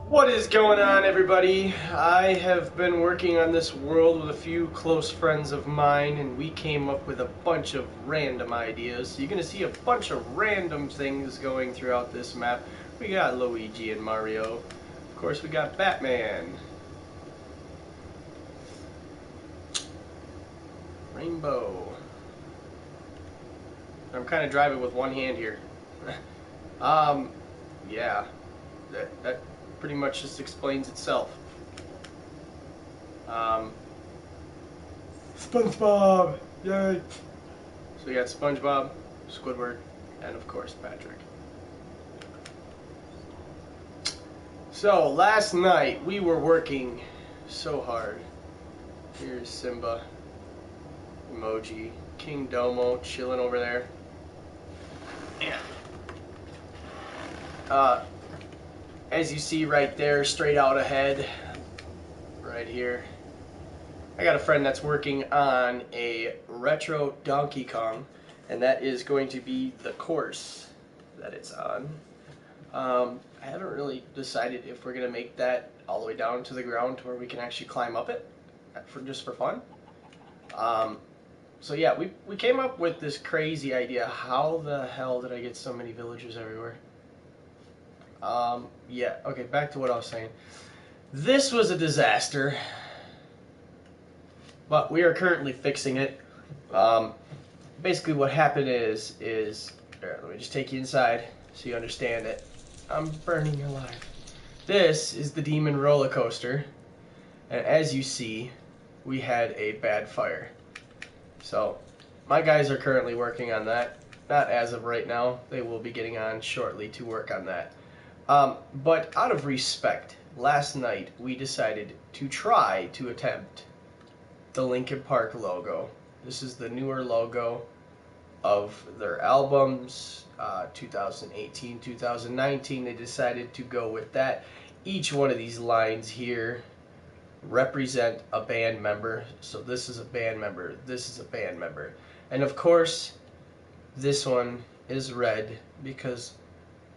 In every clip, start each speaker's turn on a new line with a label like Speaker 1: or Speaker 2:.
Speaker 1: What is going on, everybody? I have been working on this world with a few close friends of mine, and we came up with a bunch of random ideas. So you're going to see a bunch of random things going throughout this map. We got Luigi and Mario. Of course, we got Batman. Rainbow. I'm kind of driving with one hand here. Yeah. That pretty much just explains itself. SpongeBob! Yay! So we got SpongeBob, Squidward, and of course Patrick. So last night we were working so hard. Here's Simba, emoji, King Domo chilling over there. Yeah. As you see right there, straight out ahead, right here, I got a friend that's working on a retro Donkey Kong, and that is going to be the course that it's on. I haven't really decided if we're going to make that all the way down to the ground to where we can actually climb up it, just for fun. So yeah, we came up with this crazy idea. How the hell did I get so many villagers everywhere? Yeah, okay, back to what I was saying. This was a disaster, but we are currently fixing it. Basically what happened is here, let me just take you inside so you understand it. I'm burning alive. This is the Demon Roller Coaster, and as you see, we had a bad fire. So, my guys are currently working on that. Not as of right now. They will be getting on shortly to work on that. But out of respect, last night we decided to try to attempt the Linkin Park logo. This is the newer logo of their albums, 2018, 2019. They decided to go with that. Each one of these lines here represent a band member. So this is a band member, this is a band member. And of course, this one is red because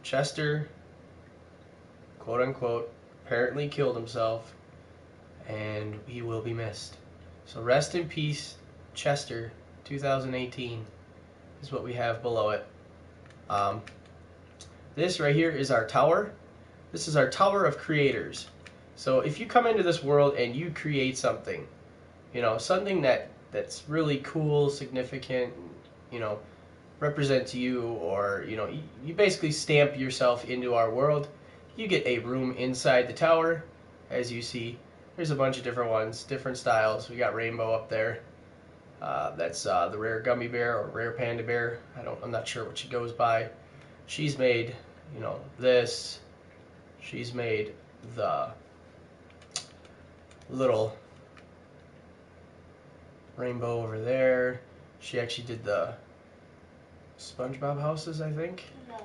Speaker 1: Chester, quote unquote, apparently killed himself, and he will be missed. So rest in peace, Chester, 2018 is what we have below it. This right here is our tower. This is our tower of creators. So if you come into this world and you create something, you know, something that's really cool, significant, you know, represents you, or, you know, you basically stamp yourself into our world, you get a room inside the tower. As you see, there's a bunch of different ones, different styles. We got Rainbow up there. That's the rare gummy bear or rare panda bear. I'm not sure what she goes by. She's made, you know, this. She's made the little rainbow over there. She actually did the SpongeBob houses, I think.
Speaker 2: No.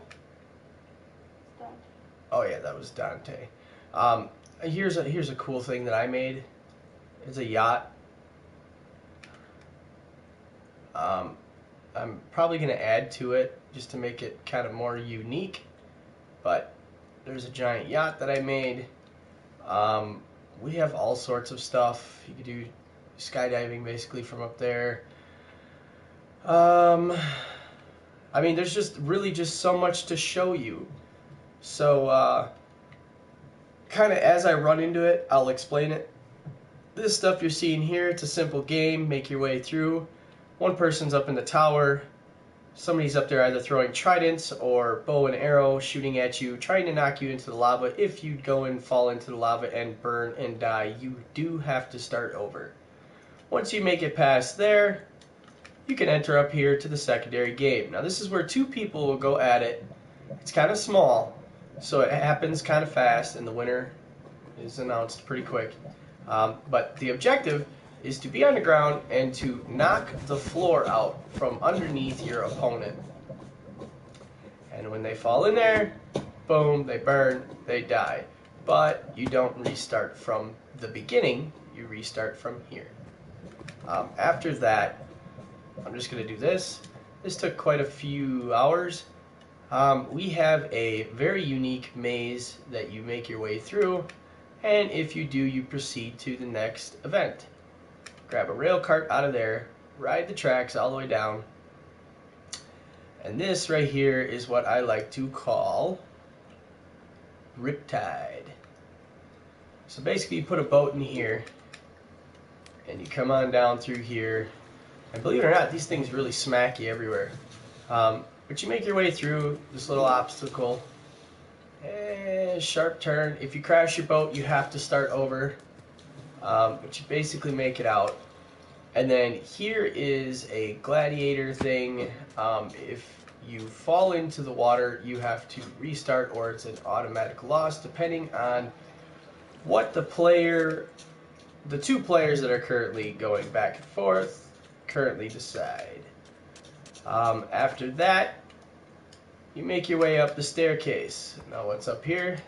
Speaker 2: Dante.
Speaker 1: Oh yeah, that was Dante. Here's a cool thing that I made. It's a yacht. I'm probably going to add to it just to make it kind of more unique. But there's a giant yacht that I made. We have all sorts of stuff. You could do skydiving basically from up there. I mean, there's just really just so much to show you. So, kind of as I run into it, I'll explain it. This stuff you're seeing here, it's a simple game. Make your way through. One person's up in the tower. Somebody's up there either throwing tridents or bow and arrow, shooting at you, trying to knock you into the lava. If you go and fall into the lava and burn and die, you do have to start over. Once you make it past there, you can enter up here to the secondary game. Now this is where two people will go at it. It's kind of small, so it happens kind of fast, and the winner is announced pretty quick. But the objective is to be on the ground and to knock the floor out from underneath your opponent. And when they fall in there, boom, they burn, they die. But you don't restart from the beginning, you restart from here. After that, I'm just going to do this. This took quite a few hours. We have a very unique maze that you make your way through, and if you do, you proceed to the next event. Grab a rail cart out of there, ride the tracks all the way down, and this right here is what I like to call Riptide. So basically you put a boat in here, and you come on down through here, and believe it or not, these things really smack you everywhere. But you make your way through this little obstacle, and sharp turn. If you crash your boat, you have to start over, but you basically make it out. And then here is a gladiator thing. If you fall into the water, you have to restart, or it's an automatic loss, depending on what the two players that are currently going back and forth currently decide. After that, you make your way up the staircase. Now what's up here?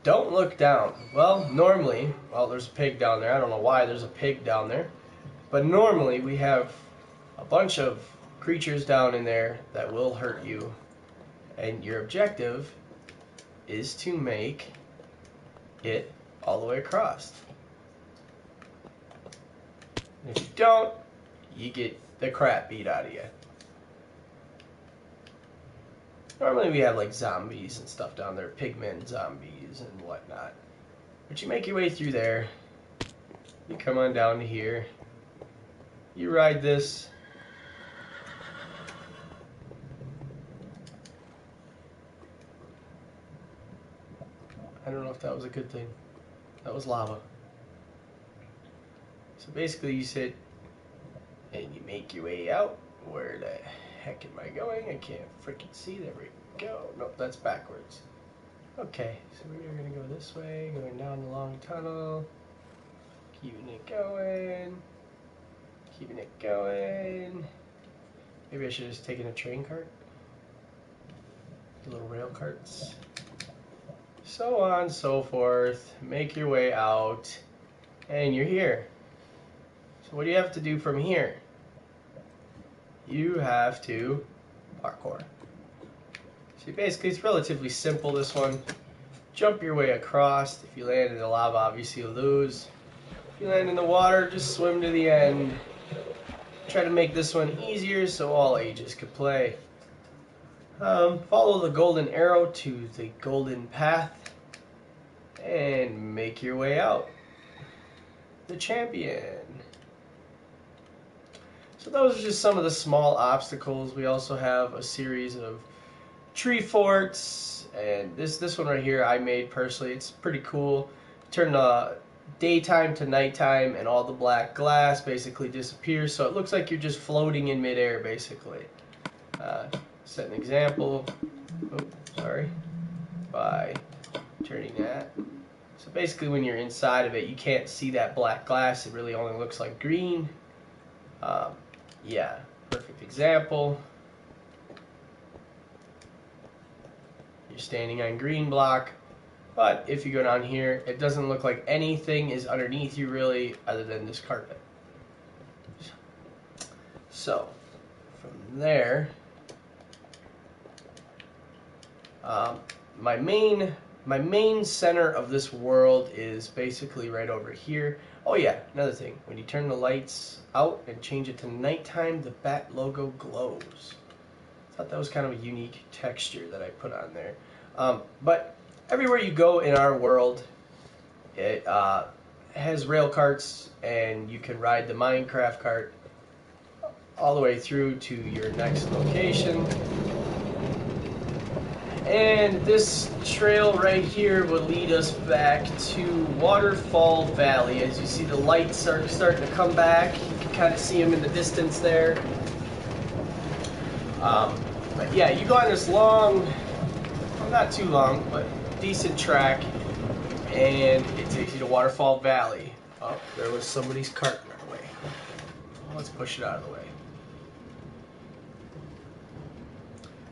Speaker 1: Don't look down. Well, normally, there's a pig down there. I don't know why there's a pig down there. But normally we have a bunch of creatures down in there that will hurt you. And your objective is to make it all the way across. And if you don't, you get the crap beat out of you. Normally we have like zombies and stuff down there, pigmen zombies and whatnot. But you make your way through there, you come on down to here, you ride this. I don't know if that was a good thing. That was lava. So basically you sit and you make your way out. Where the heck am I going? I can't freaking see. There we go. Nope, that's backwards. Okay, so we're going to go this way, going down the long tunnel, keeping it going, keeping it going. Maybe I should have just taken a train cart. The little rail carts. So on, so forth. Make your way out, and you're here. So what do you have to do from here? You have to parkour. So basically it's relatively simple, this one. Jump your way across. If you land in the lava, obviously you lose. If you land in the water, just swim to the end. Try to make this one easier so all ages could play. Follow the golden arrow to the golden path and make your way out. The champion. So those are just some of the small obstacles. We also have a series of tree forts, and this one right here I made personally. It's pretty cool. Turn daytime to nighttime, and all the black glass basically disappears, so it looks like you're just floating in midair basically. Set an example. By turning that. So basically when you're inside of it, you can't see that black glass. It really only looks like green. Yeah, perfect example. You're standing on green block, but if you go down here, it doesn't look like anything is underneath you really other than this carpet. So, from there, my main center of this world is basically right over here. Oh yeah, another thing. When you turn the lights out and change it to nighttime, the bat logo glows. I thought that was kind of a unique texture that I put on there. But everywhere you go in our world, it has rail carts, and you can ride the Minecraft cart all the way through to your next location. And this trail right here will lead us back to Waterfall Valley. As you see, the lights are starting to come back. You can kind of see them in the distance there. But yeah, you go on this long, well, not too long, but decent track, and it takes you to Waterfall Valley. Oh, there was somebody's cart in our way. Well, let's push it out of the way.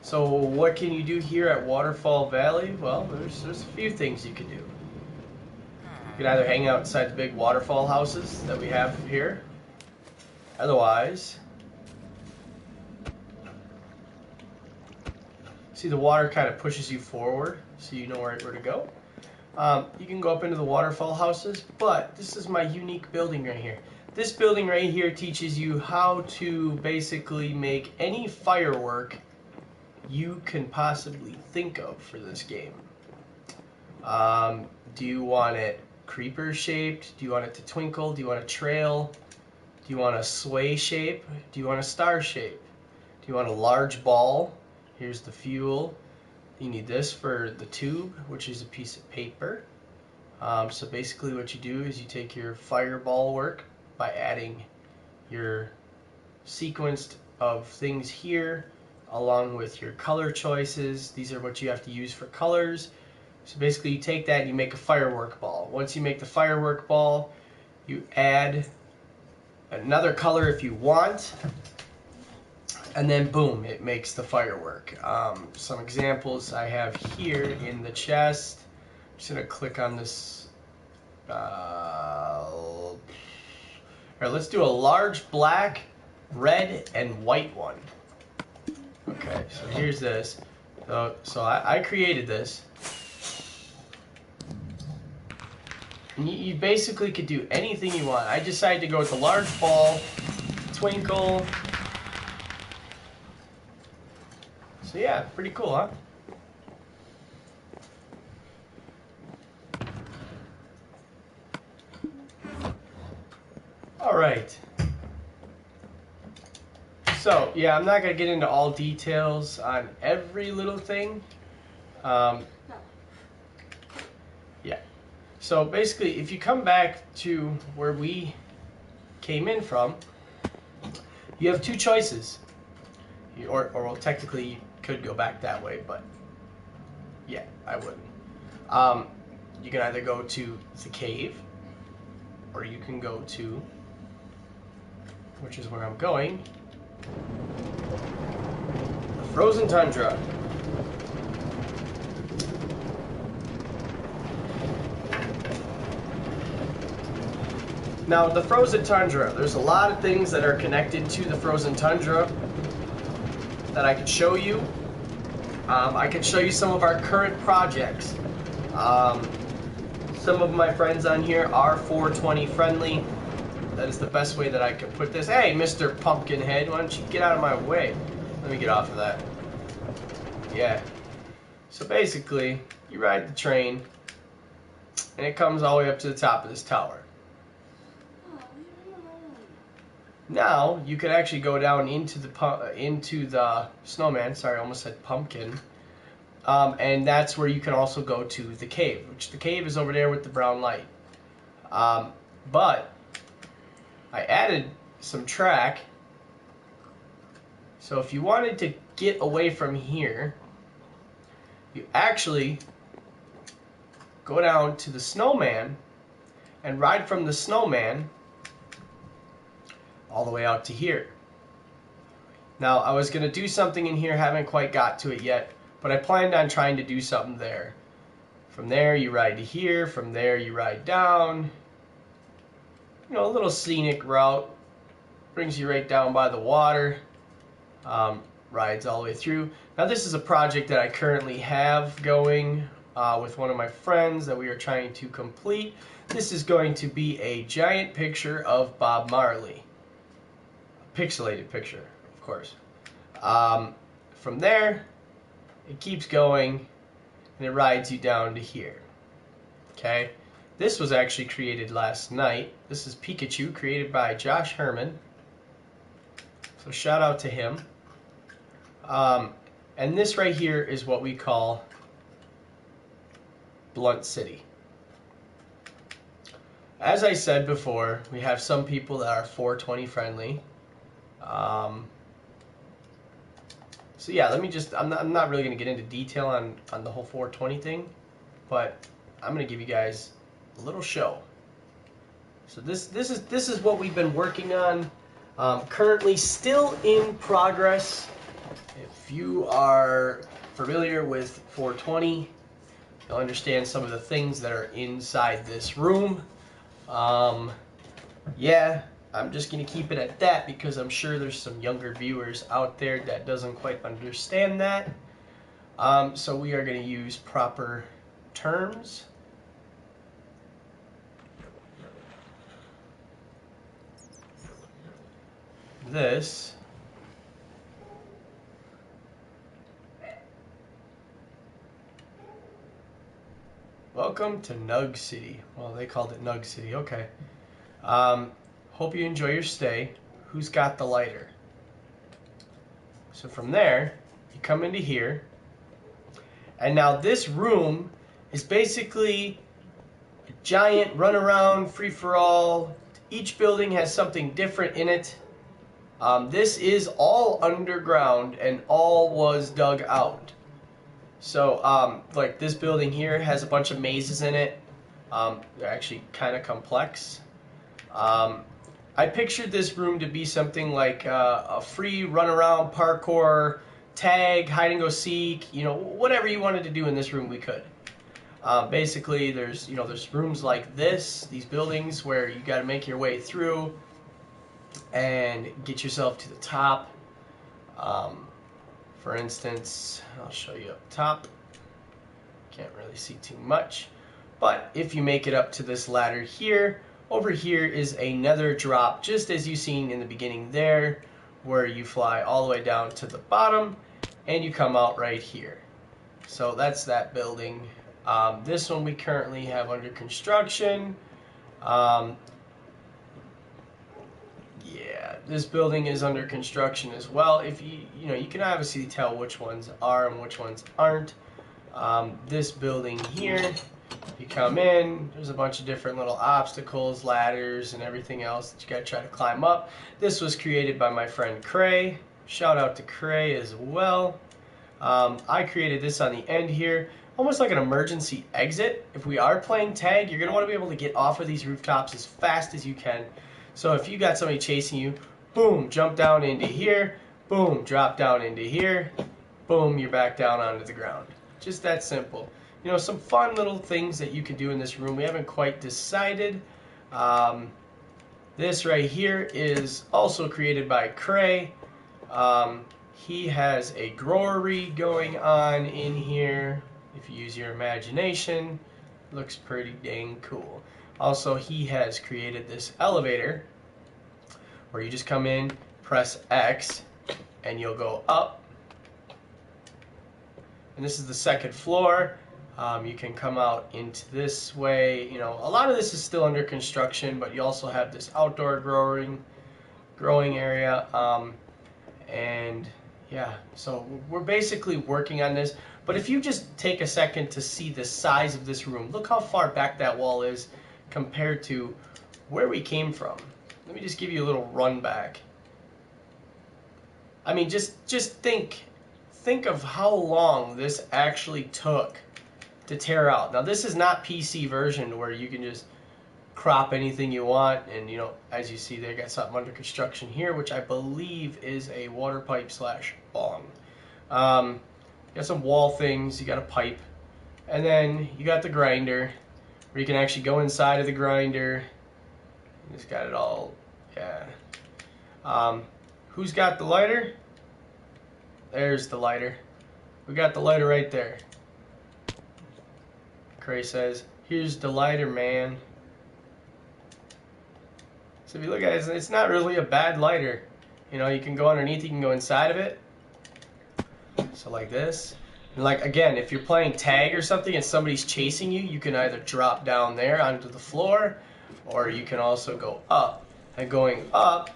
Speaker 1: So what can you do here at Waterfall Valley? Well, there's a few things you can do. You can either hang out inside the big waterfall houses that we have here. Otherwise, See, the water kind of pushes you forward so you know where to go. You can go up into the waterfall houses, but this is my unique building right here. This building right here teaches you how to basically make any firework you can possibly think of for this game. Do you want it creeper shaped? Do you want it to twinkle? Do you want a trail? Do you want a sway shape? Do you want a star shape? Do you want a large ball? Here's the fuel. You need this for the tube, which is a piece of paper. So basically what you do is you take your fireball work by adding your sequenced of things here along with your color choices. These are what you have to use for colors. So basically you take that and you make a firework ball. Once you make the firework ball, you add another color if you want, and then boom, it makes the firework. Some examples I have here in the chest. I'm just going to click on this. All right, let's do a large black, red, and white one. Okay, so here's this. So I created this. And you basically could do anything you want. I decided to go with the large ball, twinkle. So yeah, pretty cool, huh? All right. So yeah, I'm not gonna get into all details on every little thing. Yeah. So basically, if you come back to where we came in from, you have two choices. Or well, technically, you could go back that way, but yeah, I wouldn't. You can either go to the cave, or you can go to, which is where I'm going, the frozen tundra. Now, the frozen tundra, there's a lot of things that are connected to the frozen tundra that I could show you. I could show you some of our current projects. Some of my friends on here are 420 friendly. That is the best way that I could put this. Hey, Mr. Pumpkinhead, why don't you get out of my way? Let me get off of that. Yeah. So basically, you ride the train, and it comes all the way up to the top of this tower. Now you can actually go down into the snowman. Sorry, I almost said pumpkin. And that's where you can also go to the cave, which the cave is over there with the brown light. But I added some track. So if you wanted to get away from here, you actually go down to the snowman and ride from the snowman all the way out to here. Now, I was going to do something in here, haven't quite got to it yet, but I planned on trying to do something there. From there, you ride to here. From there, you ride down. You know, a little scenic route. Brings you right down by the water. Rides all the way through. Now, this is a project that I currently have going with one of my friends that we are trying to complete. This is going to be a giant picture of Bob Marley. Pixelated picture, of course. From there, it keeps going, and it rides you down to here. Okay? This was actually created last night. This is Pikachu, created by Josh Herman. So shout out to him. And this right here is what we call Blunt City. As I said before, we have some people that are 420 friendly. So yeah, let me just, I'm not really going to get into detail on the whole 420 thing, but I'm going to give you guys a little show. So this is what we've been working on, currently still in progress. If you are familiar with 420, you'll understand some of the things that are inside this room. Yeah, I'm just going to keep it at that because I'm sure there's some younger viewers out there that doesn't quite understand that. So we are going to use proper terms. This welcome to Nug City. Well, they called it Nug City. Okay. Hope you enjoy your stay. Who's got the lighter? So from there, you come into here. And now this room is basically a giant runaround, free-for-all. Each building has something different in it. This is all underground and all was dug out. So, like this building here has a bunch of mazes in it. They're actually kind of complex. I pictured this room to be something like a free runaround, parkour, tag, hide and go seek. You know, whatever you wanted to do in this room, we could. Basically, there's rooms like this, these buildings where you got to make your way through and get yourself to the top. For instance, I'll show you up top. Can't really see too much. But if you make it up to this ladder here, over here is another drop, just as you've seen in the beginning there, where you fly all the way down to the bottom, and you come out right here. So that's that building. This one we currently have under construction. Yeah, this building is under construction as well. If you can obviously tell which ones are and which ones aren't. This building here, you come in, there's a bunch of different little obstacles, ladders, and everything else that you gotta try to climb up. This was created by my friend Cray. Shout out to Cray as well. I created this on the end here, almost like an emergency exit. If we are playing tag, you're gonna want to be able to get off of these rooftops as fast as you can. So if you got somebody chasing you, boom, jump down into here, boom, drop down into here, boom, you're back down onto the ground. Just that simple. You know, some fun little things that you can do in this room. We haven't quite decided. This right here is also created by Cray. He has a growery going on in here. If you use your imagination, looks pretty dang cool. Also, he has created this elevator where you just come in, press X, and you'll go up. And this is the second floor. You can come out into this way. You know, a lot of this is still under construction, but you also have this outdoor growing area. And yeah, so we're basically working on this. But if you just take a second to see the size of this room, look how far back that wall is compared to where we came from. Let me just give you a little run back. I mean, just think of how long this actually took to tear out. Now, this is not PC version where you can just crop anything you want, and you know, as you see, they got something under construction here, which I believe is a water pipe / bong. You got some wall things, you got a pipe, and then you got the grinder, where you can actually go inside of the grinder. You just got it all, yeah. Who's got the lighter? There's the lighter. We got the lighter right there. Cray says, here's the lighter, man. So if you look at it, it's not really a bad lighter. You know, you can go underneath, you can go inside of it. So like this. And like, again, if you're playing tag or something and somebody's chasing you, you can either drop down there onto the floor, or you can also go up. And going up,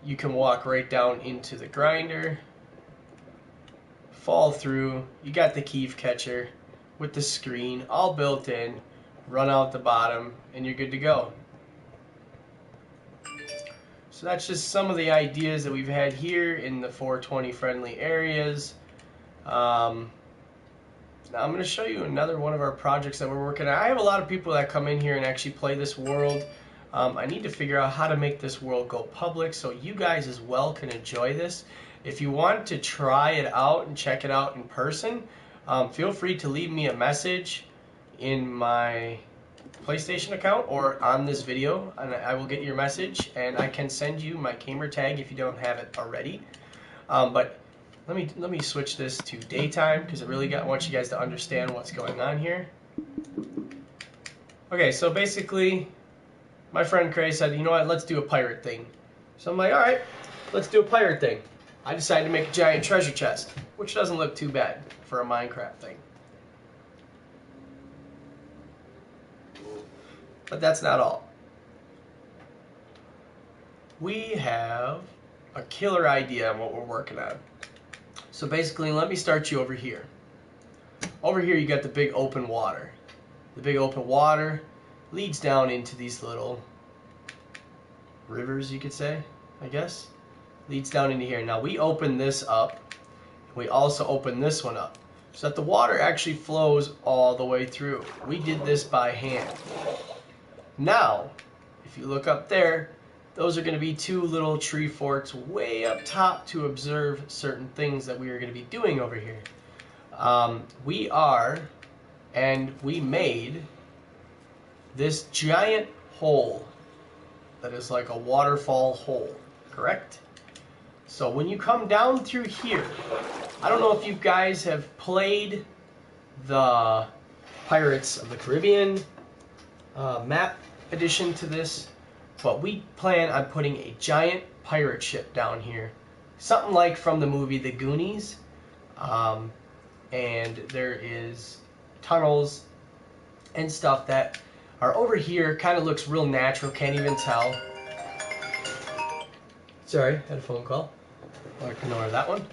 Speaker 1: you can walk right down into the grinder, fall through. You got the keef catcher with the screen all built in, run out the bottom, and you're good to go. So that's just some of the ideas that we've had here in the 420 friendly areas. Now I'm going to show you another one of our projects that we're working on. I have a lot of people that come in here and actually play this world. I need to figure out how to make this world go public so you guys as well can enjoy this. If you want to try it out and check it out in person, feel free to leave me a message in my PlayStation account or on this video, and I will get your message, and I can send you my gamer tag if you don't have it already. But let me switch this to daytime because I really want you guys to understand what's going on here. Okay, so basically, my friend Cray said, you know what, let's do a pirate thing. So I'm like, all right, let's do a pirate thing. I decided to make a giant treasure chest, which doesn't look too bad for a Minecraft thing. But that's not all. We have a killer idea on what we're working on. So basically, let me start you over here. Over here you got the big open water. The big open water leads down into these little rivers, you could say, I guess. Leads down into here. Now we open this up. We also open this one up so that the water actually flows all the way through. We did this by hand. Now, if you look up there, those are going to be two little tree forts way up top to observe certain things that we are going to be doing over here. We made this giant hole that is like a waterfall hole, correct? So when you come down through here, I don't know if you guys have played the Pirates of the Caribbean map addition to this, but we plan on putting a giant pirate ship down here, something like from the movie The Goonies, and there is tunnels and stuff that are over here. Kind of looks real natural, can't even tell. Sorry, had a phone call. I'll ignore that one.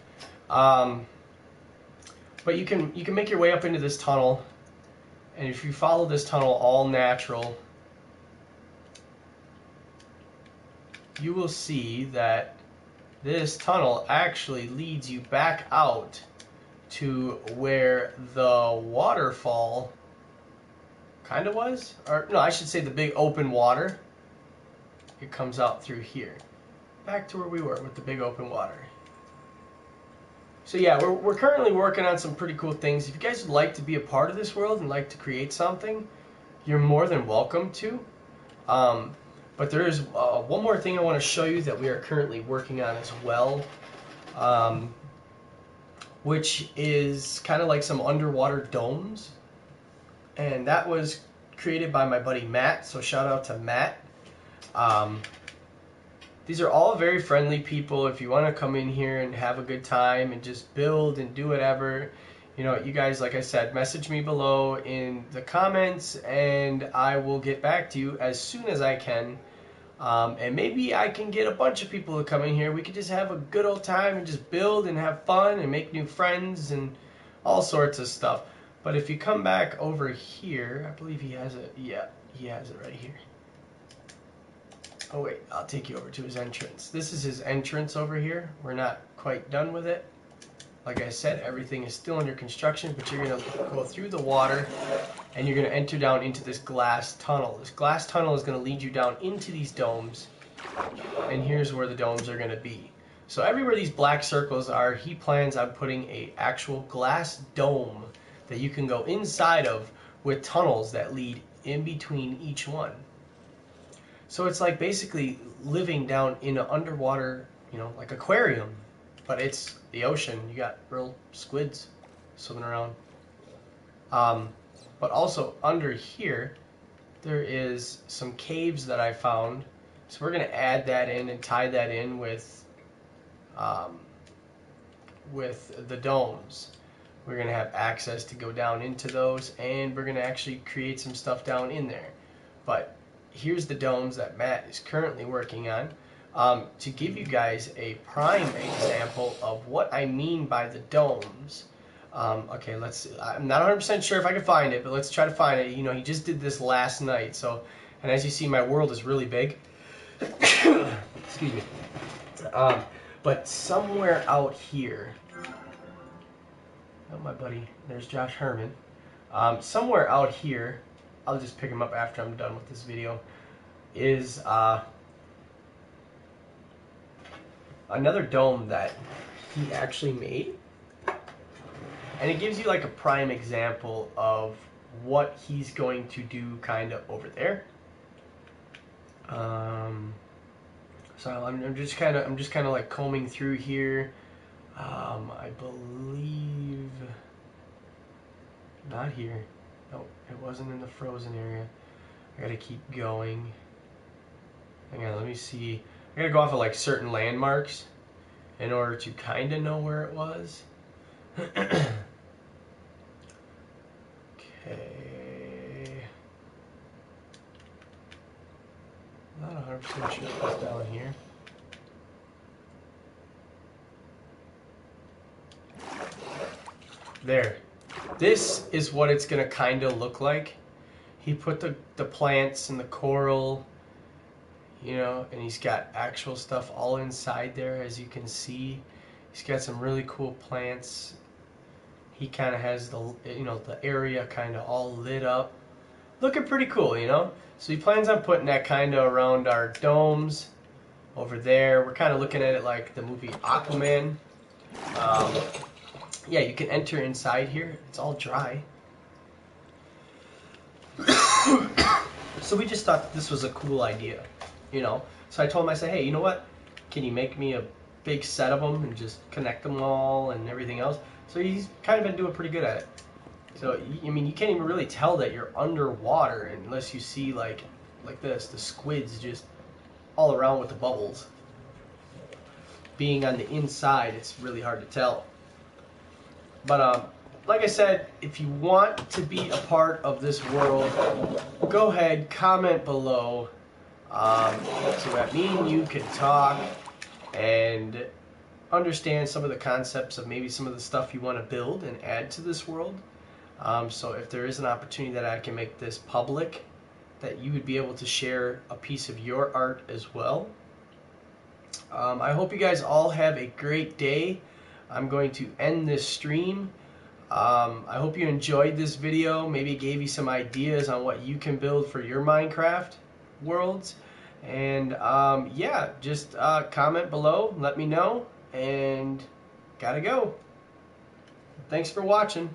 Speaker 1: But you can make your way up into this tunnel, and if you follow this tunnel all natural, you will see that this tunnel actually leads you back out to where the waterfall kind of was. Or no, I should say the big open water. It comes out through here. Back to where we were with the big open water. So yeah, we're currently working on some pretty cool things. If you guys would like to be a part of this world and like to create something, you're more than welcome to. But there is one more thing I want to show you that we are currently working on as well, which is kind of like some underwater domes. And that was created by my buddy Matt, so shout out to Matt. These are all very friendly people. If you want to come in here and have a good time and just build and do whatever, you know, you guys, like I said, message me below in the comments and I will get back to you as soon as I can. And maybe I can get a bunch of people to come in here. We could just have a good old time and just build and have fun and make new friends and all sorts of stuff. But if you come back over here, I believe he has it. Yeah, he has it right here. Oh wait, I'll take you over to his entrance. This is his entrance over here. We're not quite done with it. Like I said, everything is still under construction, but you're going to go through the water and you're going to enter down into this glass tunnel. This glass tunnel is going to lead you down into these domes, and here's where the domes are going to be. So everywhere these black circles are, he plans on putting a actual glass dome that you can go inside of with tunnels that lead in between each one. So it's like basically living down in an underwater, you know, like aquarium, but it's the ocean. You got real squids swimming around. But also under here, there is some caves that I found. So we're going to add that in and tie that in with the domes. We're going to have access to go down into those, and we're going to actually create some stuff down in there. But here's the domes that Matt is currently working on. To give you guys a prime example of what I mean by the domes. Okay, let's see. I'm not 100% sure if I can find it, but let's try to find it. You know, he just did this last night, so, and as you see, my world is really big. Excuse me. But somewhere out here, oh, my buddy, there's Josh Herman. Somewhere out here, I'll just pick him up after I'm done with this video, is another dome that he actually made. And it gives you like a prime example of what he's going to do kind of over there. So I'm just kind of like combing through here. I believe not here. Nope, it wasn't in the frozen area. I gotta keep going. Hang on, let me see. I gotta go off of like certain landmarks in order to kind of know where it was. Okay. Not 100% sure if it's down here. There. This is what it's gonna kind of look like. He put the plants and the coral, you know, and he's got actual stuff all inside there, as you can see. He's got some really cool plants. He kind of has the, you know, the area kind of all lit up. Looking pretty cool, you know? So he plans on putting that kind of around our domes over there. We're kind of looking at it like the movie Aquaman. Yeah, you can enter inside here. It's all dry. So we just thought that this was a cool idea, you know? So I told him, I said, hey, you know what? Can you make me a big set of them and just connect them all and everything else? So he's kind of been doing pretty good at it. So, I mean, you can't even really tell that you're underwater unless you see, like this, the squids just all around with the bubbles. Being on the inside, it's really hard to tell. But, like I said, if you want to be a part of this world, go ahead, comment below, so that me and you can talk and understand some of the concepts of maybe some of the stuff you want to build and add to this world. So if there is an opportunity that I can make this public, that you would be able to share a piece of your art as well. I hope you guys all have a great day. I'm going to end this stream. I hope you enjoyed this video. Maybe it gave you some ideas on what you can build for your Minecraft worlds. And yeah, just comment below, let me know, and gotta go. Thanks for watching.